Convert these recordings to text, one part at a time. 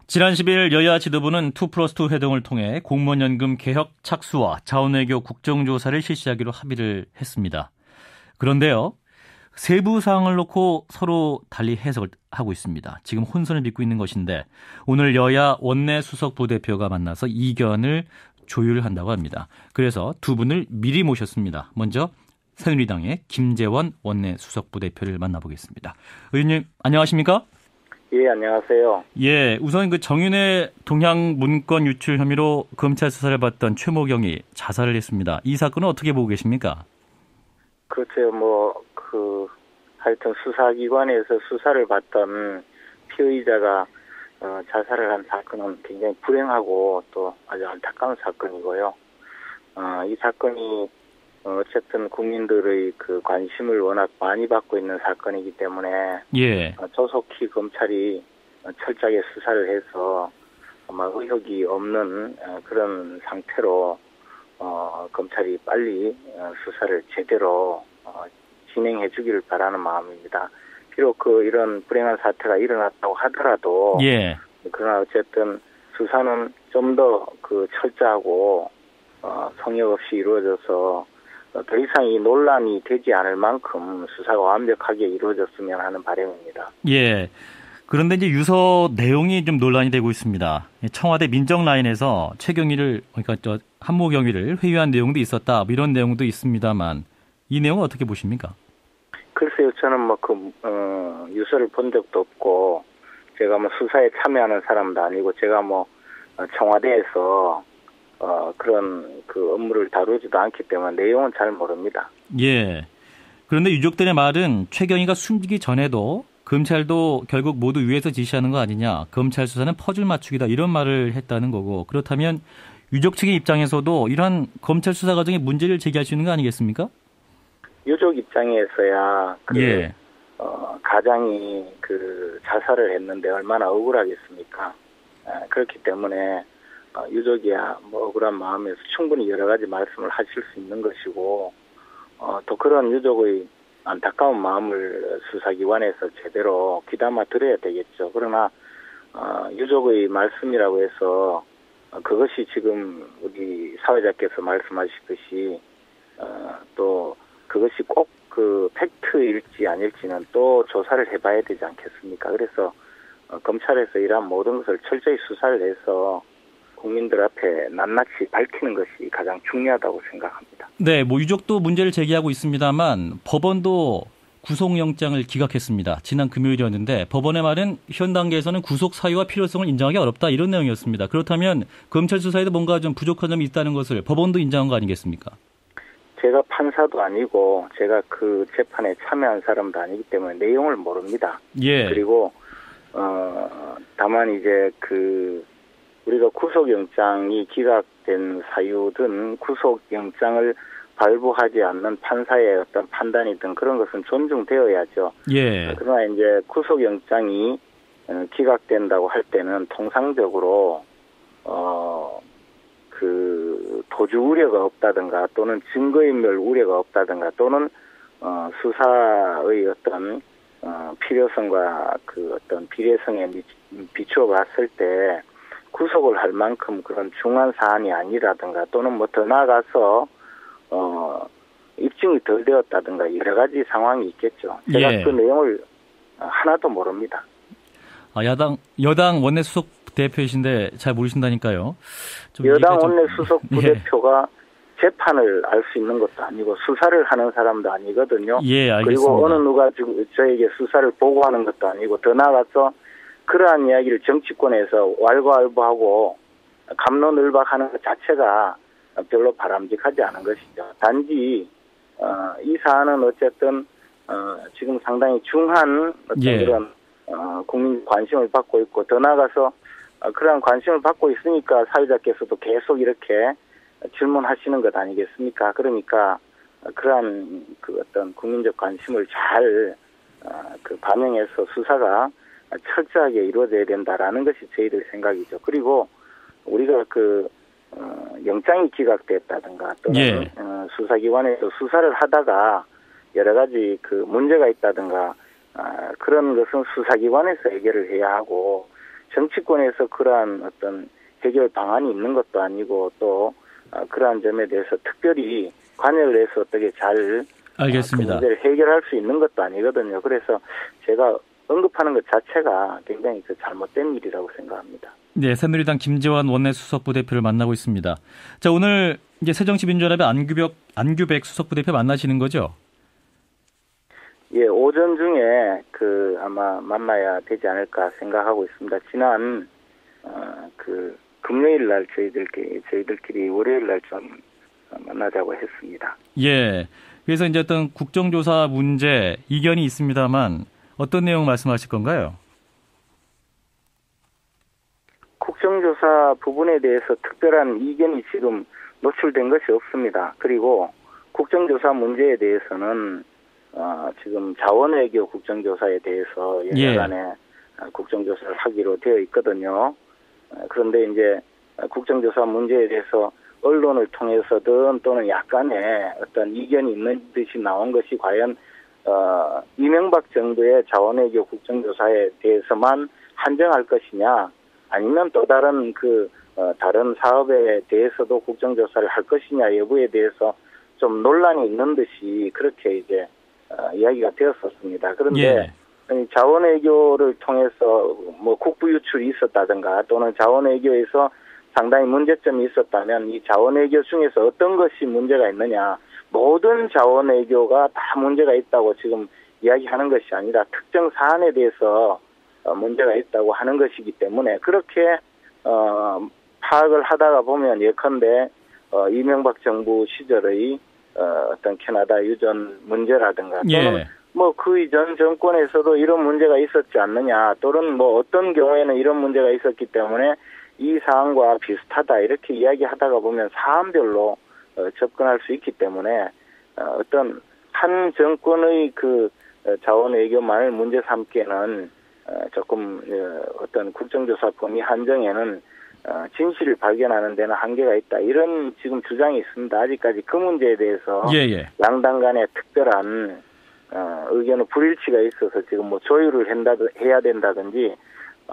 지난 10일 여야 지도부는 2+2 회동을 통해 공무원연금 개혁 착수와 자원외교 국정조사를 실시하기로 합의를 했습니다. 그런데요, 세부 사항을 놓고 서로 달리 해석을 하고 있습니다. 지금 혼선을 빚고 있는 것인데 오늘 여야 원내 수석 부대표가 만나서 이견을 조율한다고 합니다. 그래서 두 분을 미리 모셨습니다. 먼저 새누리당의 김재원 원내 수석 부대표를 만나보겠습니다. 의원님 안녕하십니까? 예, 안녕하세요. 예, 우선 그 정윤회 동향 문건 유출 혐의로 검찰 수사를 받던 최모경이 자살을 했습니다. 이 사건은 어떻게 보고 계십니까? 그렇죠. 하여튼 수사기관에서 수사를 받던 피의자가 자살을 한 사건은 굉장히 불행하고 또 아주 안타까운 사건이고요. 이 사건이 어쨌든 국민들의 그 관심을 워낙 많이 받고 있는 사건이기 때문에 예. 조속히 검찰이 철저하게 수사를 해서 아마 의혹이 없는 그런 상태로 검찰이 빨리 수사를 제대로 진행해 주기를 바라는 마음입니다. 비록 이런 불행한 사태가 일어났다고 하더라도 예. 그러나 어쨌든 수사는 좀 더 철저하고 성역 없이 이루어져서 더 이상 이 논란이 되지 않을 만큼 수사가 완벽하게 이루어졌으면 하는 바람입니다. 예. 그런데 이제 유서 내용이 좀 논란이 되고 있습니다. 청와대 민정라인에서 최경희를, 그러니까 한모경위를 회유한 내용도 있었다, 이런 내용도 있습니다만 이 내용은 어떻게 보십니까? 글쎄요, 저는 유서를 본 적도 없고 제가 수사에 참여하는 사람도 아니고 제가 청와대에서 그런 업무를 다루지도 않기 때문에 내용은 잘 모릅니다. 예. 그런데 유족들의 말은 최경희가 숨지기 전에도 검찰도 결국 모두 위에서 지시하는 거 아니냐, 검찰 수사는 퍼즐 맞추기다, 이런 말을 했다는 거고, 그렇다면 유족 측의 입장에서도 이런 검찰 수사 과정에 문제를 제기할 수 있는 거 아니겠습니까? 유족 입장에서야 예. 가장이 자살을 했는데 얼마나 억울하겠습니까? 그렇기 때문에 유족이야 억울한 마음에서 충분히 여러 가지 말씀을 하실 수 있는 것이고 또 그런 유족의 안타까운 마음을 수사기관에서 제대로 귀담아 들어야 되겠죠. 그러나 유족의 말씀이라고 해서 그것이 지금 우리 사회자께서 말씀하시듯이 또 그것이 꼭 팩트일지 아닐지는 또 조사를 해봐야 되지 않겠습니까? 그래서 검찰에서 이러한 모든 것을 철저히 수사를 해서 국민들 앞에 낱낱이 밝히는 것이 가장 중요하다고 생각합니다. 네, 유족도 문제를 제기하고 있습니다만 법원도 구속영장을 기각했습니다. 지난 금요일이었는데 법원의 말은 현 단계에서는 구속 사유와 필요성을 인정하기 어렵다, 이런 내용이었습니다. 그렇다면 검찰 수사에도 뭔가 좀 부족한 점이 있다는 것을 법원도 인정한 거 아니겠습니까? 제가 판사도 아니고 제가 그 재판에 참여한 사람도 아니기 때문에 내용을 모릅니다. 예. 그리고 다만 이제 우리가 구속영장이 기각된 사유든 구속영장을 발부하지 않는 판사의 어떤 판단이든 그런 것은 존중되어야죠. 예. 그러나 이제 구속영장이 기각된다고 할 때는 통상적으로 도주 우려가 없다든가 또는 증거인멸 우려가 없다든가 또는 수사의 어떤 필요성과 어떤 비례성에 비추어 봤을 때 구속을 할 만큼 그런 중한 사안이 아니라든가 또는 더 나아가서 입증이 덜 되었다든가 여러 가지 상황이 있겠죠. 제가 예. 그 내용을 하나도 모릅니다. 여당 원내 수석 대표이신데 잘 모르신다니까요. 여당 원내 수석 부대표가 재판을 알 수 있는 것도 아니고 수사를 하는 사람도 아니거든요. 예, 알겠습니다. 그리고 어느 누가 저에게 수사를 보고하는 것도 아니고 더 나아가서 그러한 이야기를 정치권에서 왈가왈부하고 갑론을박하는 것 자체가 별로 바람직하지 않은 것이죠. 단지 이 사안은 어쨌든 지금 상당히 중한 어떤 그런 국민 관심을 받고 있고 더 나아가서 그러한 관심을 받고 있으니까 사회자께서도 계속 이렇게 질문하시는 것 아니겠습니까? 그러니까 그러한 어떤 국민적 관심을 잘 반영해서 수사가 철저하게 이루어져야 된다라는 것이 저희들 생각이죠. 그리고 우리가 영장이 기각됐다든가 또는 수사기관에서 수사를 하다가 여러 가지 문제가 있다든가 그런 것은 수사기관에서 해결을 해야 하고 정치권에서 그러한 어떤 해결 방안이 있는 것도 아니고 또 그러한 점에 대해서 특별히 관여를 해서 어떻게 잘 알겠습니다. 그 문제를 해결할 수 있는 것도 아니거든요. 그래서 제가 언급하는 것 자체가 굉장히 그 잘못된 일이라고 생각합니다. 네, 새누리당 김재환 원내수석부대표를 만나고 있습니다. 자, 오늘 이제 새정치민주연합의 안규백 수석부대표 만나시는 거죠? 예, 오전 중에 아마 만나야 되지 않을까 생각하고 있습니다. 지난 금요일 날 저희들끼리 월요일 날 좀 만나자고 했습니다. 예. 그래서 이제 어떤 국정조사 문제 이견이 있습니다만 어떤 내용 말씀하실 건가요? 국정조사 부분에 대해서 특별한 이견이 지금 노출된 것이 없습니다. 그리고 국정조사 문제에 대해서는 지금 자원외교 국정조사에 대해서 연간에 국정조사를 하기로 되어 있거든요. 그런데 이제 국정조사 문제에 대해서 언론을 통해서든 또는 약간의 어떤 이견이 있는 듯이 나온 것이 과연 이명박 정부의 자원외교 국정조사에 대해서만 한정할 것이냐, 아니면 또 다른 다른 사업에 대해서도 국정조사를 할 것이냐 여부에 대해서 좀 논란이 있는 듯이 그렇게 이제 이야기가 되었었습니다. 그런데 자원외교를 통해서 뭐 국부 유출이 있었다든가 또는 자원외교에서 상당히 문제점이 있었다면 이 자원외교 중에서 어떤 것이 문제가 있느냐, 모든 자원외교가 다 문제가 있다고 지금 이야기하는 것이 아니라 특정 사안에 대해서 문제가 있다고 하는 것이기 때문에 그렇게 파악을 하다가 보면 예컨대 이명박 정부 시절의 어떤 캐나다 유전 문제라든가 또는 뭐 그 이전 정권에서도 이런 문제가 있었지 않느냐, 또는 뭐 어떤 경우에는 이런 문제가 있었기 때문에 이 사안과 비슷하다 이렇게 이야기하다가 보면 사안별로 접근할 수 있기 때문에 어떤 한 정권의 자원외교만을 문제 삼기에는 조금 어떤 국정조사 범위 한정에는 진실을 발견하는 데는 한계가 있다, 이런 지금 주장이 있습니다. 아직까지 그 문제에 대해서 양당 간에 특별한 의견의 불일치가 있어서 지금 뭐 조율을 해야 된다든지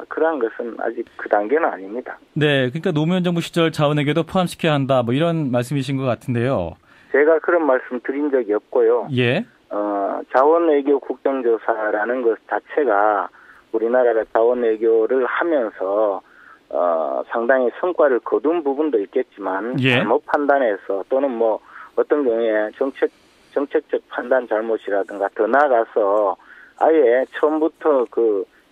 그러한 것은 아직 그 단계는 아닙니다. 네, 그러니까 노무현 정부 시절 자원외교도 포함시켜야 한다, 뭐 이런 말씀이신 것 같은데요. 제가 그런 말씀 드린 적이 없고요. 자원외교 국정조사라는 것 자체가 우리나라가 자원외교를 하면서 상당히 성과를 거둔 부분도 있겠지만 잘못 판단해서 또는 뭐 어떤 경우에 정책적 판단 잘못이라든가 더 나아가서 아예 처음부터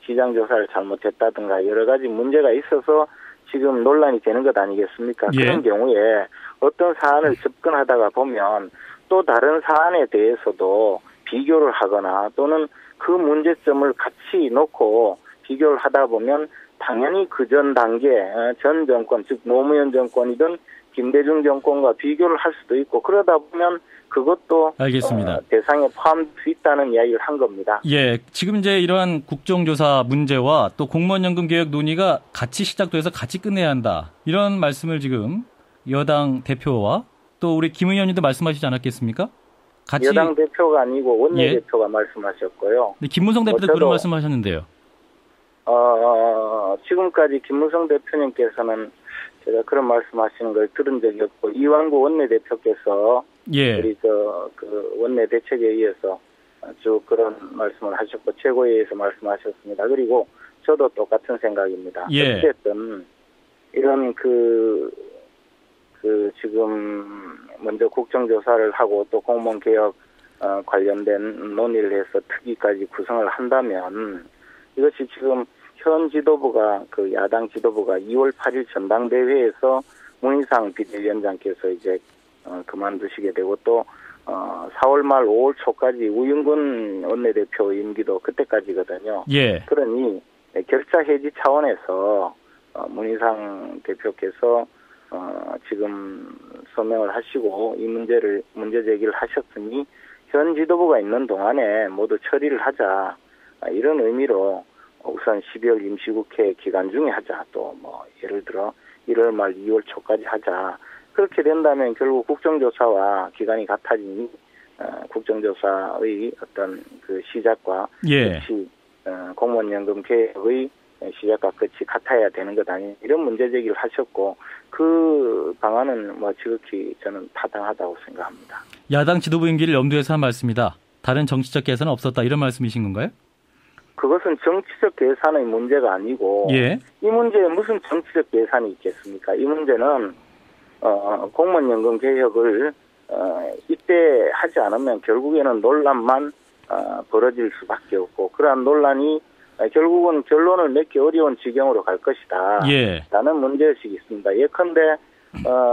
시장조사를 잘못했다든가 여러 가지 문제가 있어서 지금 논란이 되는 것 아니겠습니까? 그런 경우에 어떤 사안을 접근하다가 보면 또 다른 사안에 대해서도 비교를 하거나 또는 그 문제점을 같이 놓고 비교를 하다 보면 당연히 그 전 단계 전 정권, 즉 노무현 정권이든 김대중 정권과 비교를 할 수도 있고 그러다 보면 그것도 알겠습니다. 대상에 포함될 수 있다는 이야기를 한 겁니다. 지금 이제 이러한 국정조사 문제와 또 공무원연금 개혁 논의가 같이 시작돼서 같이 끝내야 한다, 이런 말씀을 지금 여당 대표와 또 우리 김 의원님도 말씀하시지 않았겠습니까? 같이 여당 대표가 아니고 원내대표가 말씀하셨고요. 김무성 대표도 그런 말씀하셨는데요. 지금까지 김무성 대표님께서는 제가 그런 말씀하시는 걸 들은 적이 없고 이완구 원내대표께서 우리 원내대책회의에서 쭉 그런 말씀을 하셨고 최고위에서 말씀하셨습니다. 그리고 저도 똑같은 생각입니다. 어쨌든 이런 지금 먼저 국정조사를 하고 또 공무원 개혁 관련된 논의를 해서 특위까지 구성을 한다면 이것이 지금 현 지도부가 야당 지도부가 2월 8일 전당대회에서 문희상 비대위원장께서 이제 그만두시게 되고 또 4월 말 5월 초까지 우윤근 원내대표 임기도 그때까지거든요. 그러니 결자 해지 차원에서 문희상 대표께서 지금 서명을 하시고 이 문제 제기를 하셨으니 현 지도부가 있는 동안에 모두 처리를 하자, 이런 의미로 우선 12월 임시국회 기간 중에 하자, 또 뭐 예를 들어 1월 말 2월 초까지 하자. 그렇게 된다면 결국 국정조사와 기간이 같아지니 국정조사의 어떤 시작과 같이 공무원연금 개혁의 시작과 끝이 같아야 되는 것 아니 이런 문제 제기를 하셨고 그 방안은 뭐 지극히 저는 타당하다고 생각합니다. 야당 지도부 임기를 염두에서 한 말씀이다. 다른 정치적 계산은 없었다. 이런 말씀이신 건가요? 그것은 정치적 계산의 문제가 아니고 예. 이 문제에 무슨 정치적 계산이 있겠습니까? 이 문제는 공무원연금 개혁을 이때 하지 않으면 결국에는 논란만 벌어질 수밖에 없고 그러한 논란이 결국은 결론을 맺기 어려운 지경으로 갈 것이다. 예. 라는 문제의식이 있습니다. 예컨대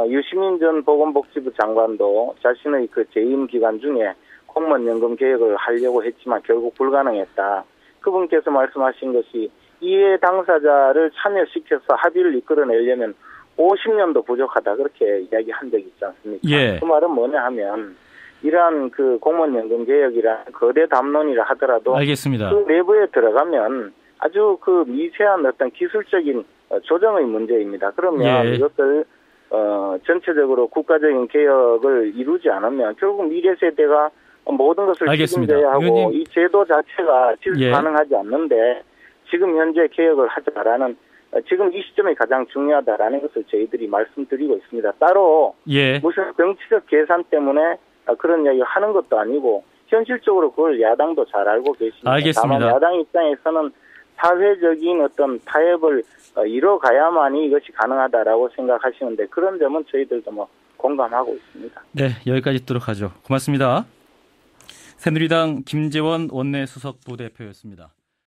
유시민 전 보건복지부 장관도 자신의 그 재임 기간 중에 공무원연금 개혁을 하려고 했지만 결국 불가능했다. 그분께서 말씀하신 것이 이해 당사자를 참여시켜서 합의를 이끌어내려면 50년도 부족하다 그렇게 이야기한 적이 있지 않습니까? 예. 그 말은 뭐냐 하면 이러한 그 공무원연금 개혁이란 거대 담론이라 하더라도 알겠습니다. 그 내부에 들어가면 아주 그 미세한 어떤 기술적인 조정의 문제입니다. 그러면 예. 이것을 전체적으로 국가적인 개혁을 이루지 않으면 결국 미래 세대가 모든 것을 알겠습니다. 책임져야 하고 의원님. 이 제도 자체가 실수 예. 가능하지 않는데 지금 현재 개혁을 하자라는 지금 이 시점이 가장 중요하다라는 것을 저희들이 말씀드리고 있습니다. 따로 예. 무슨 정치적 계산 때문에 그런 이야기를 하는 것도 아니고 현실적으로 그걸 야당도 잘 알고 계십니다. 알겠습니다. 다만 야당 입장에서는 사회적인 어떤 타협을 이뤄가야만이 이것이 가능하다라고 생각하시는데 그런 점은 저희들도 뭐 공감하고 있습니다. 네, 여기까지 듣도록 하죠. 고맙습니다. 새누리당 김재원 원내수석부대표였습니다.